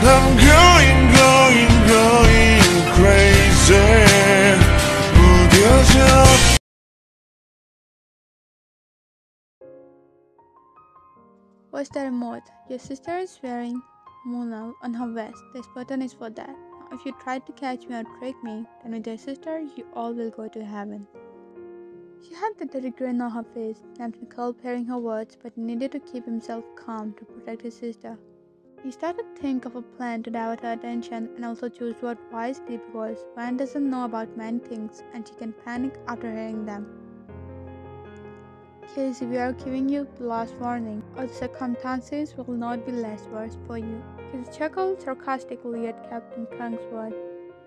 I'm going crazy. 무뎌져. What's the remote? Your sister is wearing Monal on her vest. This button is for that. Now, if you try to catch me or trick me, then with your sister, you all will go to heaven. She had the dirty grin on her face. Lampton called hearing her words, but he needed to keep himself calm to protect his sister. He started to think of a plan to divert her attention and also choose what wisely because Van doesn't know about many things and she can panic after hearing them. Casey, we are giving you the last warning, or the circumstances will not be less worse for you. Casey chuckled sarcastically at Captain Kang's word.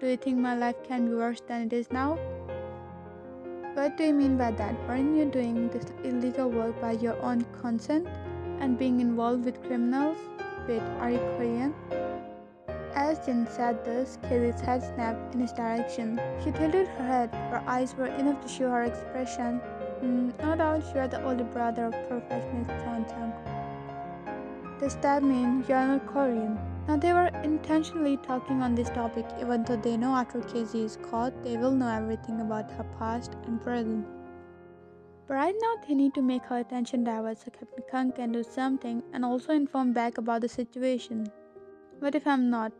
Do you think my life can be worse than it is now? What do you mean by that? Weren't you doing this illegal work by your own consent and being involved with criminals? Wait, are you Korean? As Jin said this, Casey's head snapped in his direction. She tilted her head. Her eyes were enough to show her expression. No doubt you are the older brother of perfectionist Jungkookff. Does that mean you are not Korean? Now they were intentionally talking on this topic even though they know after Casey is caught, they will know everything about her past and present. But right now they need to make her attention divert so Captain Kang can do something and also inform back about the situation. What if I'm not?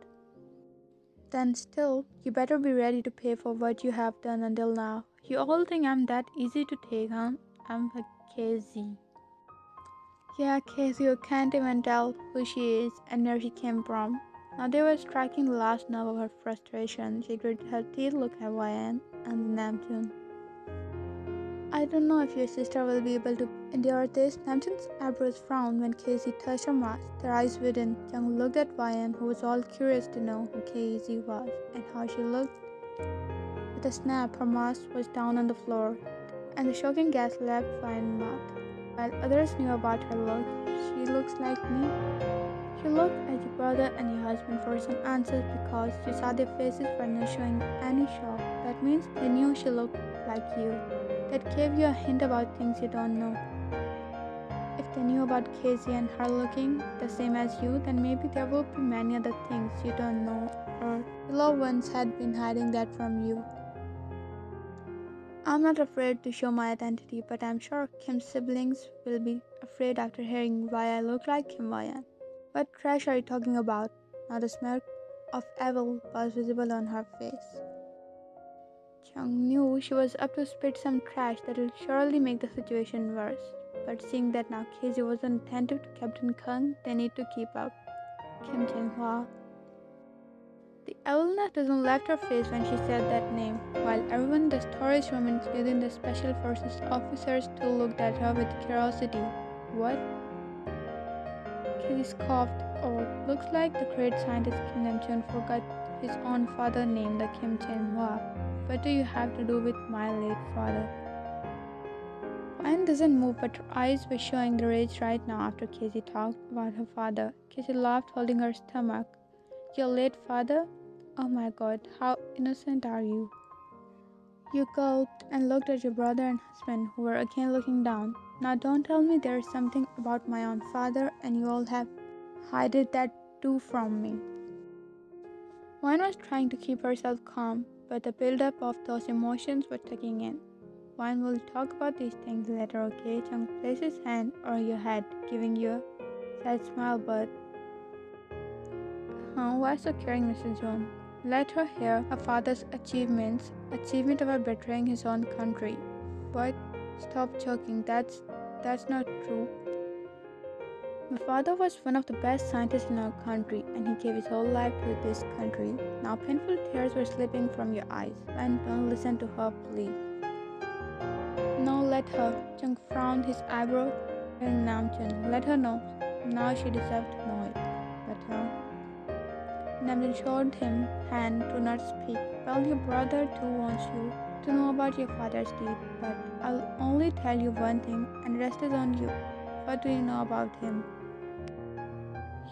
Then still, you better be ready to pay for what you have done until now. You all think I'm that easy to take, huh? I'm a Casey. Yeah, Casey, you can't even tell who she is and where she came from. Now they were striking the last nerve of her frustration. She gritted her teeth, looked at Ryan and Namjoon. I don't know if your sister will be able to endure this. Namjoon's eyebrows frowned when Casey touched her mask. Their eyes widened. Jung looked at Ryan, who was all curious to know who Casey was and how she looked. With a snap, her mask was down on the floor, and the shocking gas left Ryan's mouth. While others knew about her look, she looks like me. You looked at your brother and your husband for some answers because you saw their faces were not showing any shock. That means they knew she looked like you. That gave you a hint about things you don't know. If they knew about Casey and her looking the same as you, then maybe there will be many other things you don't know, or your loved ones had been hiding that from you. I'm not afraid to show my identity, but I'm sure Kim's siblings will be afraid after hearing why I look like Kim Wayan. What trash are you talking about? Now the smirk of evil was visible on her face. Chung knew she was up to spit some trash that would surely make the situation worse. But seeing that now Casey wasn't attentive to Captain Kang, they need to keep up. Kim Jae-hwa. The evilness doesn't left her face when she said that name, while everyone in the storage room, including the Special Forces officers, still looked at her with curiosity. What? Casey scoffed. Oh, looks like the great scientist Kim Namjoon forgot his own father named the Kim Jae-hwa. What do you have to do with my late father? Anne doesn't move, but her eyes were showing the rage right now after Casey talked about her father. Casey laughed, holding her stomach. Your late father? Oh my god, how innocent are you? You gulped and looked at your brother and husband, who were again looking down. Now don't tell me there's something about my own father and you all have hidden that too from me. One was trying to keep herself calm, but the build-up of those emotions was taking in. One will talk about these things later, okay? Chung placed his hand on your head, giving you a sad smile, but... Why so caring, Mr. John? Let her hear her father's achievement about betraying his own country. But stop joking, that's not true. My father was one of the best scientists in our country, and he gave his whole life to this country. Now painful tears were slipping from your eyes, and don't listen to her, please. No, let her. Jung frowned his eyebrow and Namjoon. Let her know. Now she deserved to know it. Let her. Namjoon showed him hand to not speak. Well, your brother too wants you to know about your father's deed, but I'll only tell you one thing, and rest is on you. What do you know about him?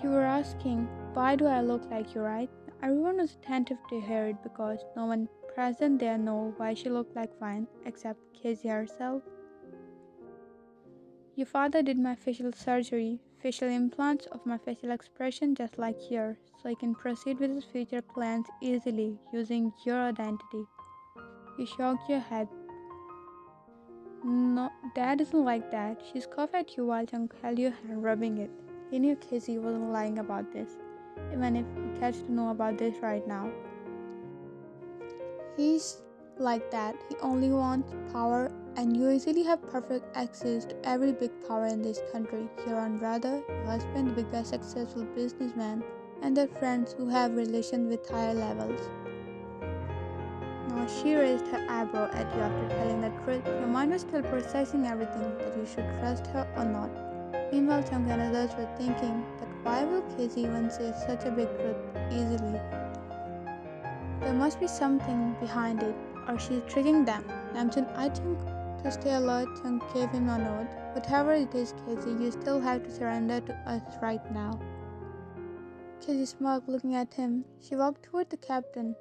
You were asking, why do I look like you, right? Everyone was attentive to hear it because no one present there know why she looked like fine, except Casey herself. Your father did my facial surgery. facial implants of my facial expression just like yours, so he can proceed with his future plans easily using your identity. You shook your head. No, Dad isn't like that. She scoffed at you while Chunk held your hand, rubbing it. He knew Casey wasn't lying about this, even if he gets to know about this right now. He's like that. He only wants power, and you easily have perfect access to every big power in this country. Your own brother, your husband, the biggest successful businessman, and their friends who have relations with higher levels. Now she raised her eyebrow at you after telling the truth. Your mind was still processing everything, that you should trust her or not. Meanwhile, Chunk and others were thinking that why will Casey even say such a big truth easily? There must be something behind it, or she's tricking them. Namjoon, I think to stay alert, Chunk gave him a nod. Whatever it is, Casey, you still have to surrender to us right now. Casey smirked, looking at him. She walked toward the captain.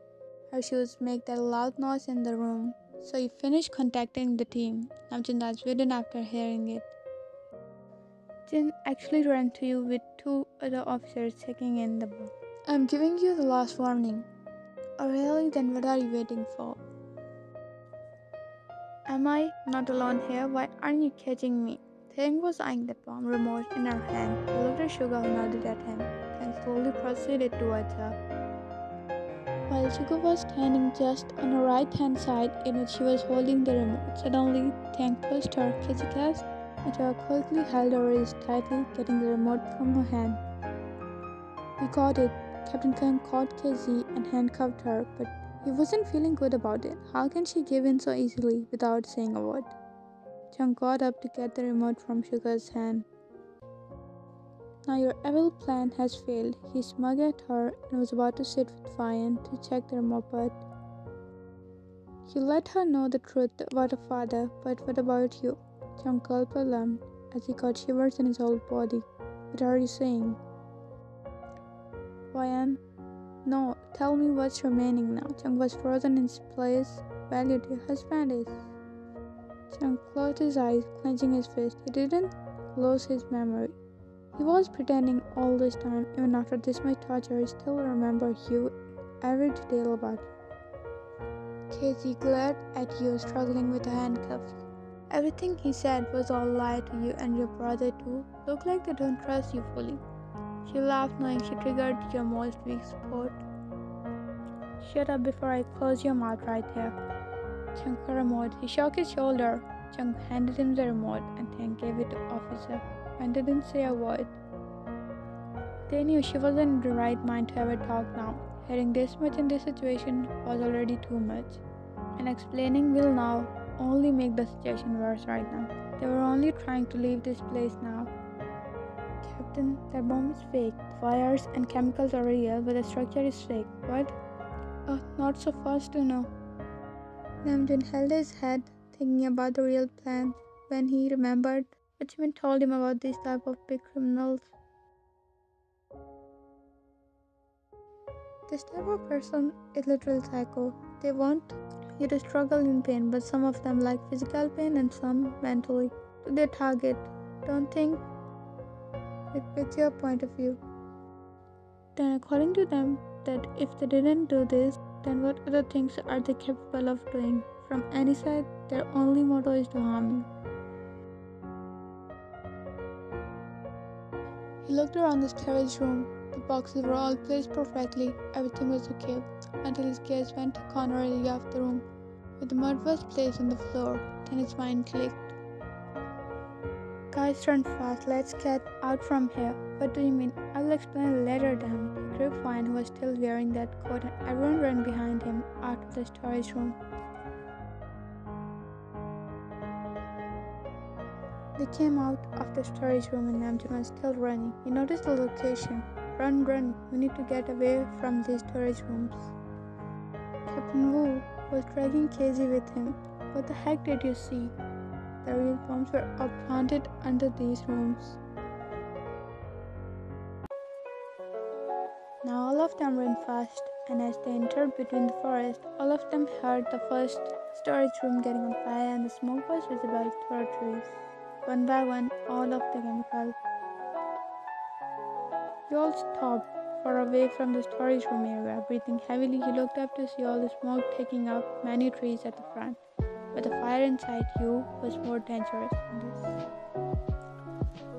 Her shoes make that loud noise in the room. So you finished contacting the team. Namjoon asked Widen after hearing it. Jin actually ran to you with two other officers checking in the book. I'm giving you the last warning. Oh really? Then what are you waiting for? Am I not alone here? Why aren't you catching me? Thang was eyeing the bomb remote in her hand. He looked at Sugar, who nodded at him. Thang slowly proceeded towards her. While Sugar was standing just on her right-hand side in which she was holding the remote, suddenly Thang pushed her, Casey gasped, and Sugar quickly held her wrist tightly, getting the remote from her hand. We got it. Captain Kang caught Casey and handcuffed her, but he wasn't feeling good about it. How can she give in so easily without saying a word? Chung got up to get the remote from Sugar's hand. Now your evil plan has failed. He smiled at her and was about to sit with Vian to check the remote, but you let her know the truth about her father. But what about you? Chung gulped a lump as he got shivers in his whole body. What are you saying? Vian? No, tell me what's remaining now. Chung was frozen in his place. Well, your dear husband is. Chung closed his eyes, clenching his fist. He didn't lose his memory. He was pretending all this time. Even after this much torture, he still remembered you, every detail about you. Casey glared at you, struggling with the handcuffs. Everything he said was all lie to you, and your brother too. Look like they don't trust you fully. She laughed, knowing she triggered your most weak spot. Shut up before I close your mouth right here. Chung got a remote. He shook his shoulder. Chung handed him the remote, and Tang gave it to officer. And didn't say a word. They knew she wasn't in the right mind to ever talk now. Hearing this much in this situation was already too much. And explaining will now only make the situation worse right now. They were only trying to leave this place now. Captain, that bomb is fake. The fires and chemicals are real, but the structure is fake. What? Oh, not so fast to know. Namjoon held his head, thinking about the real plan, when he remembered what Jimin told him about these type of big criminals. This type of person is literal psycho. They want you to struggle in pain, but some of them like physical pain and some mentally. To their target. Don't think it fits your point of view. Then according to them, that if they didn't do this, then what other things are they capable of doing? From any side, their only motto is to harm you. He looked around the storage room. The boxes were all placed perfectly. Everything was okay, until his gaze went to a corner area of the room, where the mud was placed on the floor. Then his mind clicked. Guys, run fast. Let's get out from here. What do you mean? I'll explain later then. He gripped Vine, who was still wearing that coat, and everyone ran behind him out of the storage room. They came out of the storage room and Namjoon was still running. He noticed the location. Run, run. We need to get away from these storage rooms. Captain Wu was dragging Casey with him. What the heck did you see? The real bombs were all planted under these rooms. Now all of them ran fast, and as they entered between the forest, all of them heard the first storage room getting on fire and the smoke was visible through trees. One by one, all of the chemicals You all stopped, far away from the storage room area. Breathing heavily, you looked up to see all the smoke taking up many trees at the front. But the fire inside you was more dangerous than this.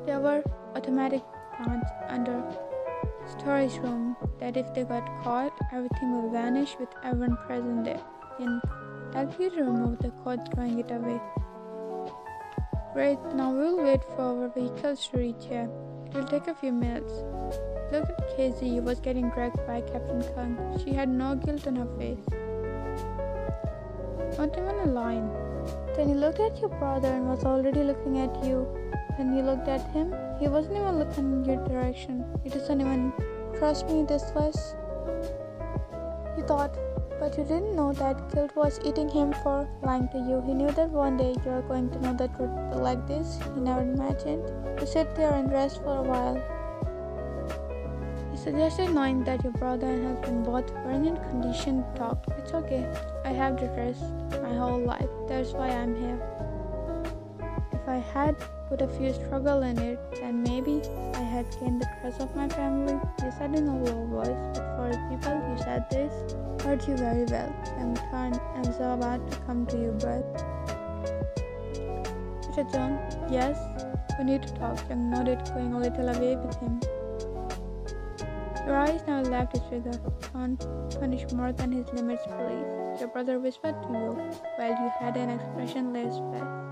There were automatic plants under the storage room that if they got caught, everything will vanish with everyone present there. Then help you to remove the code, throwing it away. Great, now we'll wait for our vehicles to reach here. It will take a few minutes. Look at Casey, who was getting dragged by Captain Kung. She had no guilt on her face. Not even a line. Then he looked at your brother and was already looking at you. Then you looked at him. He wasn't even looking in your direction. He doesn't even trust me this less. You thought, but you didn't know that guilt was eating him for lying to you. He knew that one day you were going to know the truth, but like this, he never imagined. You sit there and rest for a while. He suggested, knowing that your brother and husband both weren't in condition to talk. It's okay. I have the rest my whole life. That's why I'm here. If I had put a few struggle in it, then maybe I had gained the trust of my family. You said in a low voice, but for the people who said this, heard you very well. Young turned and was about to come to you, but Mr. John, yes, we need to talk. Young nodded, going a little away with him. Your eyes now left his figure. Don't punish more than his limits, please. Your brother whispered to you, while you had an expressionless face.